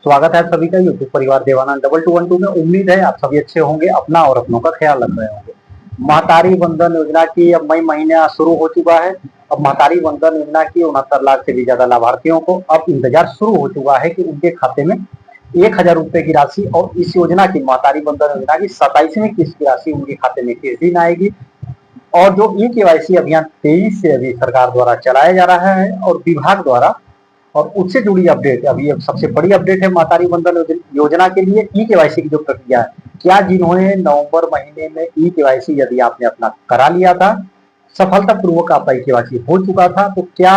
स्वागत है सभी का यूट्यूब परिवार देवानंद 2212 में। उम्मीद है आप सभी अच्छे होंगे, अपना और अपनों का ख्याल रख रहे होंगे। महतारी वंदन योजना की अब मई महीना शुरू हो चुका है। अब महतारी वंदन योजना की 69 लाख से भी ज्यादा लाभार्थियों को अब इंतजार शुरू हो चुका है कि उनके खाते में 1,000 रुपए की राशि और इस योजना की महतारी वंदन योजना की 27वीं किस्त की राशि उनके खाते में किस दिन आएगी। और जो ई केवाईसी अभियान 23 से अभी सरकार द्वारा चलाया जा रहा है और विभाग द्वारा, और उससे जुड़ी अपडेट अभी अब सबसे बड़ी अपडेट है महतारी वंदन योजना के लिए ई केवाईसी की जो प्रक्रिया है। क्या जिन्होंने नवंबर महीने में ई केवाईसी यदि आपने अपना करा लिया था, सफलतापूर्वक आपका ई केवाईसी हो चुका था, तो क्या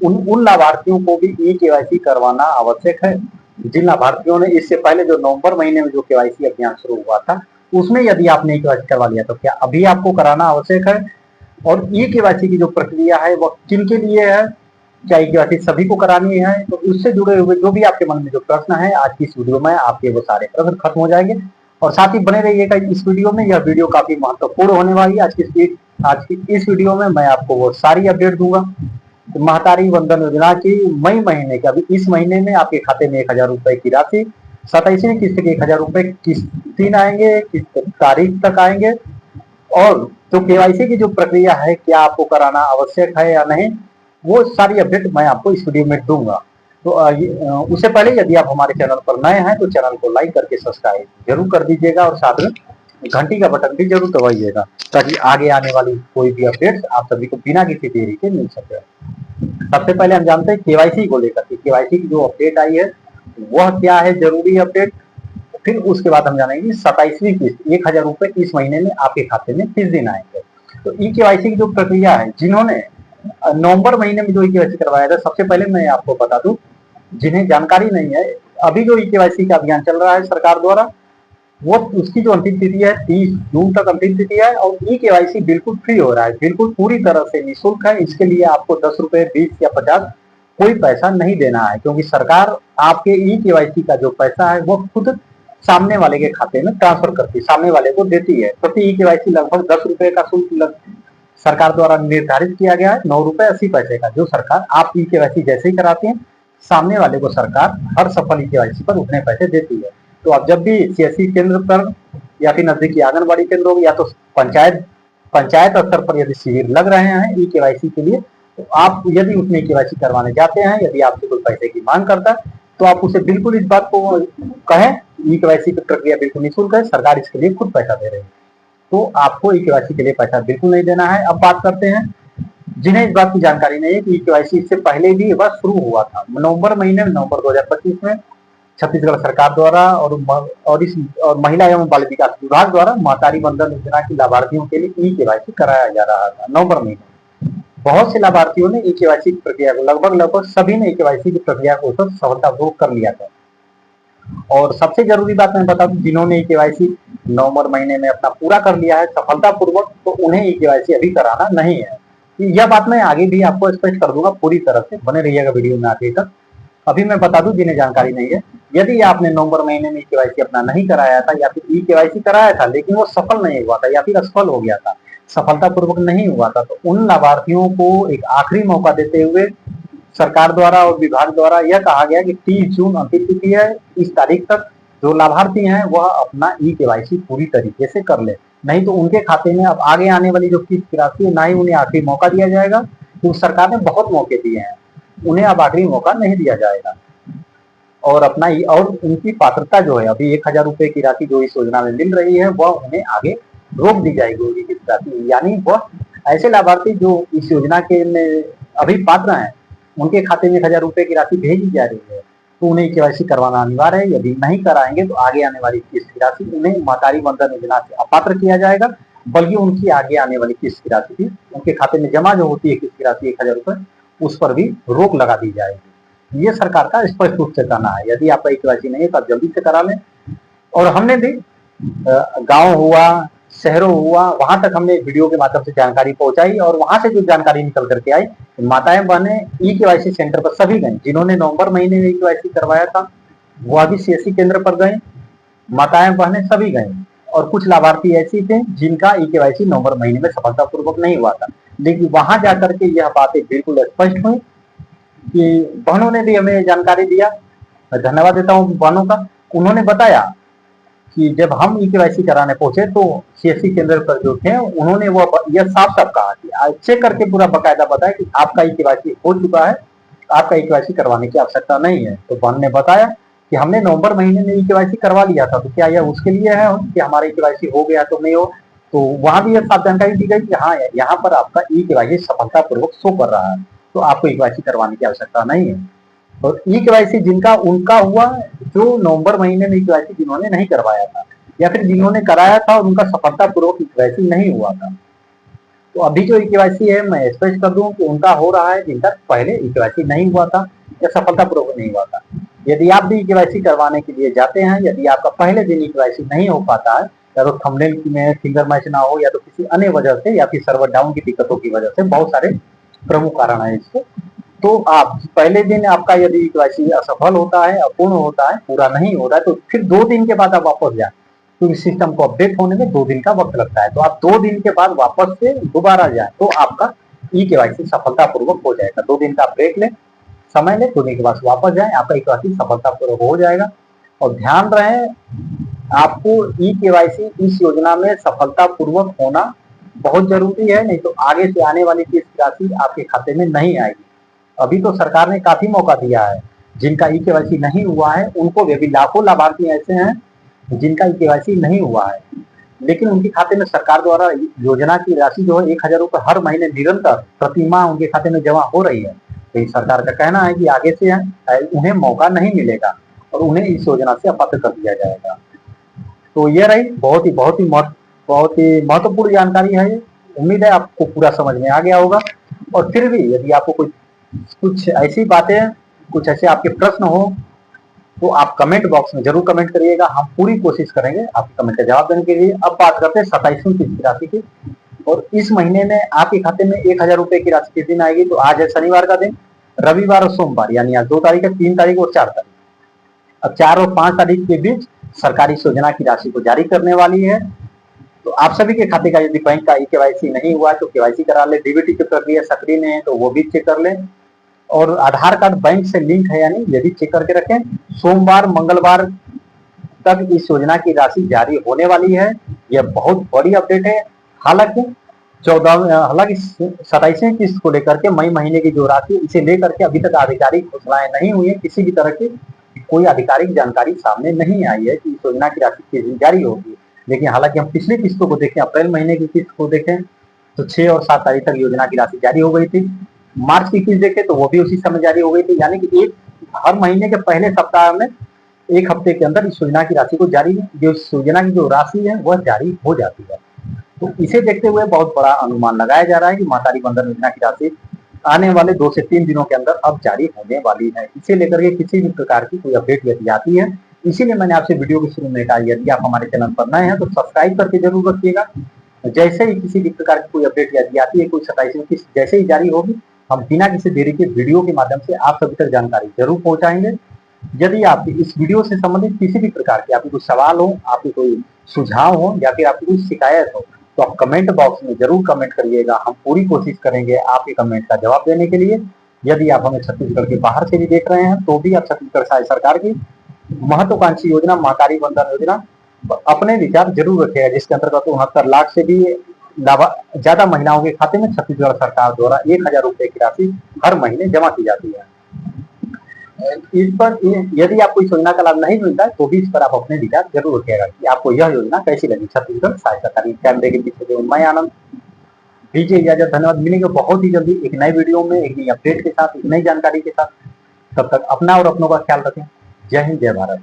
उन लाभार्थियों को भी ई केवाईसी करवाना आवश्यक है। जिन लाभार्थियों ने इससे पहले जो नवंबर महीने में जो केवाईसी अभियान शुरू हुआ था उसमें यदि आपने ई केवाईसी करवा लिया तो क्या अभी आपको कराना आवश्यक है। और ई केवाईसी की जो प्रक्रिया है वह किन के लिए है, क्या ई केवाईसी सभी को करानी है। तो उससे जुड़े हुए जो भी आपके मन में जो प्रश्न है आज की इस वीडियो में आपके वो सारे प्रश्न खत्म हो जाएंगे। और साथ ही बने रहिएगा इस वीडियो में, यह वीडियो काफी महत्वपूर्ण होने वाली है। आज की इस वीडियो में मैं आपको वो सारी अपडेट दूंगा। तो महतारी वंदन योजना की मई महीने की अभी इस महीने में आपके खाते में 1,000 रुपए की राशि 27वीं किस्त के 1,000 रुपए किस दिन आएंगे, किस तारीख तक आएंगे, और जो केवाईसी की जो प्रक्रिया है क्या आपको कराना आवश्यक है या नहीं, वो सारी अपडेट मैं आपको इस वीडियो में दूंगा। तो उससे पहले यदि आप हमारे चैनल पर नए हैं तो चैनल को लाइक करके सब्सक्राइब जरूर कर दीजिएगा और साथ में घंटी का बटन भी जरूर दबाइएगा ताकि आगे आने वाली कोई भी अपडेट आप सभी को बिना किसी देरी के मिल सके। सबसे पहले हम जानते हैं केवाईसी को लेकर के, केवाईसी की जो अपडेट आई है वह क्या है, जरूरी अपडेट। फिर उसके बाद हम जानेंगे 27वीं किस्त 1,000 रुपए इस महीने में आपके खाते में किस दिन आएंगे। तो ई केवाईसी की जो प्रक्रिया है, जिन्होंने नवंबर महीने में जो ई केवाईसी करवाया था, सबसे पहले मैं आपको बता दूं जिन्हें जानकारी नहीं है, अभी जो ई केवाईसी का अभियान चल रहा है सरकार द्वारा, वो उसकी जो अंतिम तिथि है 30 जून तक अंतिम तिथि है। और ई केवाईसी बिल्कुल फ्री हो रहा है, बिल्कुल पूरी तरह से निःशुल्क है। इसके लिए आपको 10 रुपए 20 या 50 कोई पैसा नहीं देना है, क्योंकि सरकार आपके ई केवाईसी का जो पैसा है वो खुद सामने वाले के खाते में ट्रांसफर करती है, सामने वाले को देती है। प्रति ई केवाईसी लगभग 10 रुपए का शुल्क सरकार द्वारा निर्धारित किया गया है, 9 रुपए 80 पैसे का, जो सरकार आप ई केवाईसी जैसे ही कराते हैं सामने वाले को सरकार हर सफल ई केवाईसी पर उतने पैसे देती है। तो आप जब भी सीएससी केंद्र पर या फिर नजदीकी आंगनबाड़ी केंद्र हो या तो पंचायत स्तर पर यदि शिविर लग रहे हैं ई केवाईसी के लिए, तो आप यदि उसमें केवाईसी करवाने जाते हैं, यदि आपसे कोई पैसे की मांग करता है तो आप उसे बिल्कुल इस बात को कहें ई केवाईसी की प्रक्रिया बिल्कुल निःशुल्क है, सरकार इसके लिए खुद पैसा दे रही है, तो आपको ई केवाईसी के लिए पैसा बिल्कुल नहीं देना है। अब बात करते हैं जिन्हें इस बात की जानकारी नहीं है कि ई केवाईसी इससे पहले भी वह शुरू हुआ था नवंबर महीने में, नवंबर 2025 में छत्तीसगढ़ सरकार द्वारा और महिला एवं बाल विकास विभाग द्वारा महतारी वंदन योजना की लाभार्थियों के लिए ई केवाईसी कराया जा रहा था नवंबर महीने। बहुत से लाभार्थियों ने ई केवाईसी की प्रक्रिया को लगभग सभी ने ई केवाईसी की प्रक्रिया को सफलतापूर्वक कर लिया था। और सबसे जरूरी बात मैं बता दूं, जिन्होंने ई केवाईसी नवंबर महीने में अपना पूरा कर लिया है सफलतापूर्वक, तो उन्हें ई केवाईसी अभी कराना नहीं है। यह बात मैं आगे भी आपको स्पष्ट कर दूंगा, पूरी तरह से बने रहिएगा वीडियो में आगे तक। अभी मैं बता दूं जिन्हें जानकारी नहीं है, यदि आपने नवंबर महीने में ई केवाईसी अपना नहीं कराया था या फिर ई केवाईसी कराया था लेकिन वो सफल नहीं हुआ था या फिर असफल हो गया था, सफलतापूर्वक नहीं हुआ था, तो उन लाभार्थियों को एक आखिरी मौका देते हुए सरकार द्वारा और विभाग द्वारा यह कहा गया कि 30 जून अंतिम तिथि है, इस तारीख तक जो लाभार्थी हैं वह अपना ई केवाईसी पूरी तरीके से कर ले, नहीं तो उनके खाते में अब आगे आने वाली जो किस्त की राशि है ना ही उन्हें आखिरी मौका दिया जाएगा, क्योंकि सरकार ने बहुत मौके दिए हैं, उन्हें अब आखिरी मौका नहीं दिया जाएगा। और और उनकी पात्रता जो है अभी 1,000 रुपए की राशि जो इस योजना में मिल रही है वह उन्हें आगे रोक दी जाएगी उनकी किस्त राशि, यानी वह ऐसे लाभार्थी जो इस योजना के में अभी पात्र हैं उनके खाते में 1,000 रुपए की राशि भेजी जा रही है, तो उन्हें केवाईसी करवाना अनिवार्य है। यदि नहीं कराएंगे तो आगे आने वाली किस्त की राशि उन्हें महतारी वंदन योजना से अपात्र किया जाएगा, बल्कि उनकी आगे आने वाली किस्त की राशि भी उनके खाते में जमा जो होती है किस्त की राशि 1,000 रुपए, उस पर भी रोक लगा दी जाएगी। ये सरकार का स्पष्ट रूप से कहना है। यदि आपका केवाईसी नहीं है तो आप जल्दी से करा लें। और हमने भी गांव हुआ, शहरों हुआ, वहां तक हमने वीडियो के माध्यम से जानकारी पहुंचाई और वहां से जो जानकारी निकल करके आई, माताएं बहनें ई केवाईसी सेंटर पर सभी गए, जिन्होंने नवंबर महीने में ई केवाईसी करवाया था वह भी सीएससी केंद्र पर गए, माताएं बहनें सभी गए। और कुछ लाभार्थी ऐसी थे जिनका ई केवाईसी नवंबर महीने में सफलतापूर्वक नहीं हुआ था, लेकिन वहां जाकर के यह बातें बिल्कुल स्पष्ट हुई कि बहनों ने भी हमें जानकारी दिया मैं धन्यवाद देता हूँ बहनों का। उन्होंने बताया कि जब हम ई-केवाईसी कराने पहुंचे तो सीएससी केंद्र पर जो थे उन्होंने वो यह साफ साफ कहा कि चेक करके पूरा बकायदा बताया कि आपका ई-केवाईसी हो चुका है, आपका ई-केवाईसी करवाने की आवश्यकता नहीं है। तो बहन ने बताया कि हमने नवंबर महीने में ई-केवाईसी करवा लिया था, तो क्या यह उसके लिए है कि हमारा ई-केवाईसी हो गया तो नहीं हो। तो वहां भी यह साफ जानकारी दी गई कि हाँ, यहाँ पर आपका ई-केवाईसी सफलतापूर्वक शो कर रहा है, तो आपको ई-केवाईसी करवाने की आवश्यकता नहीं है। और ई-केवाईसी जिनका उनका हुआ जो नवंबर महीने में ई-केवाईसी जिन्होंने नहीं करवाया था, या फिर जिन्होंने कराया था और उनका सफलतापूर्वक ई-केवाईसी नहीं हुआ था। तो अभी जो ई-केवाईसी है मैं स्पष्ट कर दूं कि उनका हो रहा है जिनका पहले ई-केवाईसी नहीं हुआ था या सफलतापूर्वक नहीं हुआ था। यदि आप भी ई-केवाईसी करवाने के लिए जाते हैं, यदि आपका पहले दिन ई-केवाईसी नहीं हो पाता है, या तो थंबनेल में फिंगर मैच ना हो, या तो किसी अन्य वजह से, या फिर सर्वर डाउन की दिक्कतों की वजह से, बहुत सारे प्रमुख कारण है इसके। तो आप पहले दिन आपका यदि ई-केवाईसी असफल होता है, अपूर्ण होता है, पूरा नहीं हो रहा है, तो फिर 2 दिन के बाद आप वापस जाए, क्योंकि सिस्टम को अपडेट होने में 2 दिन का वक्त लगता है। तो आप 2 दिन के बाद वापस से दोबारा जाए तो आपका ई-केवाईसी सफलतापूर्वक हो जाएगा। 2 दिन का ब्रेक लें, समय लें, 2 दिन के बाद वापस जाए, आपका ई-केवाईसी सफलतापूर्वक हो जाएगा। और ध्यान रहे, आपको ई-केवाईसी इस योजना में सफलतापूर्वक होना बहुत जरूरी है, नहीं तो आगे से आने वाली किस्त की राशि आपके खाते में नहीं आएगी। अभी तो सरकार ने काफी मौका दिया है, जिनका ई-केवाईसी नहीं हुआ है उनको भी, अभी लाखों लाभार्थी ऐसे हैं जिनका ई-केवाईसी नहीं हुआ है, लेकिन उनके खाते में सरकार द्वारा योजना की राशि जो है 1000 रुपए हर महीने निरंतर प्रति माह उनके खाते में जमा हो रही है। तो सरकार का कहना है कि आगे से उन्हें मौका नहीं मिलेगा और उन्हें इस योजना से अपात्र कर दिया जाएगा। तो ये रही बहुत ही महत्वपूर्ण जानकारी है ये। उम्मीद है आपको पूरा समझ में आ गया होगा। और फिर भी यदि आपको कुछ ऐसी बातें, कुछ ऐसे आपके प्रश्न हो तो आप कमेंट बॉक्स में जरूर कमेंट करिएगा। हम पूरी कोशिश करेंगे आपके कमेंट का जवाब देने के लिए। अब बात करते हैं 27वीं किस्त की राशि की। और इस महीने में आपके खाते में 1000 रुपए की राशि किस दिन आएगी, तो आज है शनिवार का दिन, रविवार और सोमवार, यानी आज 2 तारीख है, 3 तारीख और 4 तारीख। अब 4 और 5 तारीख के बीच सरकारी इस योजना की राशि को जारी करने वाली है। तो आप सभी के खाते का यदि बैंक का ई-केवाईसी नहीं हुआ तो केवाईसी करा ले, डीबीटी की प्रक्रिया सक्रिय नहीं है तो वो भी चेक कर लें, और आधार कार्ड बैंक से लिंक है या नहीं ये भी चेक करके रखें। सोमवार मंगलवार तक इस योजना की राशि जारी होने वाली है। यह बहुत बड़ी अपडेट है। हालांकि 27वीं किस्त को लेकर के मई महीने की जो राशि, इसे लेकर के अभी तक आधिकारिक घोषणाएं नहीं हुई है, किसी भी तरह की कोई आधिकारिक जानकारी सामने नहीं आई है कि इस योजना की राशि किस दिन जारी होगी। लेकिन हालांकि हम पिछली किस्तों को देखें, अप्रैल महीने की किस्त को देखें तो 6 और 7 तारीख तक योजना की राशि जारी हो गई थी। मार्च की किस्त देखें तो वो भी उसी समय जारी हो गई थी, यानी कि हर महीने के पहले सप्ताह में 1 हफ्ते के अंदर इस योजना की राशि को इस योजना की जो राशि है वह जारी हो जाती है। तो इसे देखते हुए बहुत बड़ा अनुमान लगाया जा रहा है कि मातारी बंधन योजना की राशि आने वाले 2 से 3 दिनों के अंदर अब जारी होने वाली है। इसे लेकर के किसी भी प्रकार की कोई अपडेट यदि आती है, इसीलिए मैंने आपसे वीडियो के शुरू में कहा, यदि आप हमारे चैनल पर नए हैं तो सब्सक्राइब करके जरूर रखिएगा। जैसे ही किसी भी प्रकार की कोई अपडेट यदि आती है, कोई 27वीं किस्त जैसे ही जारी होगी, हम बिना किसी देरी के वीडियो के माध्यम से आप सभी तक जानकारी जरूर पहुंचाएंगे। यदि आप इस वीडियो से संबंधित किसी भी प्रकार के आपके कोई सवाल हो, आपके कोई सुझाव हो, या फिर आपकी कोई शिकायत हो, तो आप कमेंट बॉक्स में जरूर कमेंट करिएगा। हम पूरी कोशिश करेंगे आपके कमेंट का जवाब देने के लिए। यदि आप हमें छत्तीसगढ़ के बाहर से भी देख रहे हैं तो भी आप छत्तीसगढ़ सरकार की महत्वाकांक्षी योजना मातारी बंधन योजना अपने विचार जरूर रखेगा, जिसके अंतर्गत 69 लाख से भी ज्यादा महिलाओं के खाते में छत्तीसगढ़ सरकार द्वारा 1000 रुपए की राशि हर महीने जमा की जाती है। इस पर यदि आपको इस योजना का लाभ नहीं मिलता है तो भी इस पर आप अपने विचार जरूर रखिएगा कि आपको यह योजना कैसी लगी। छत्तीसगढ़ सरकारी कैमरे के पीछे जो मैं आनंद, दीजिए इजाजत, धन्यवाद। मिलेंगे बहुत ही जल्दी एक नए वीडियो में, एक नई अपडेट के साथ, एक नई जानकारी के साथ। तब तक अपना और अपनों का ख्याल रखें। जय हिंद, जय भारत।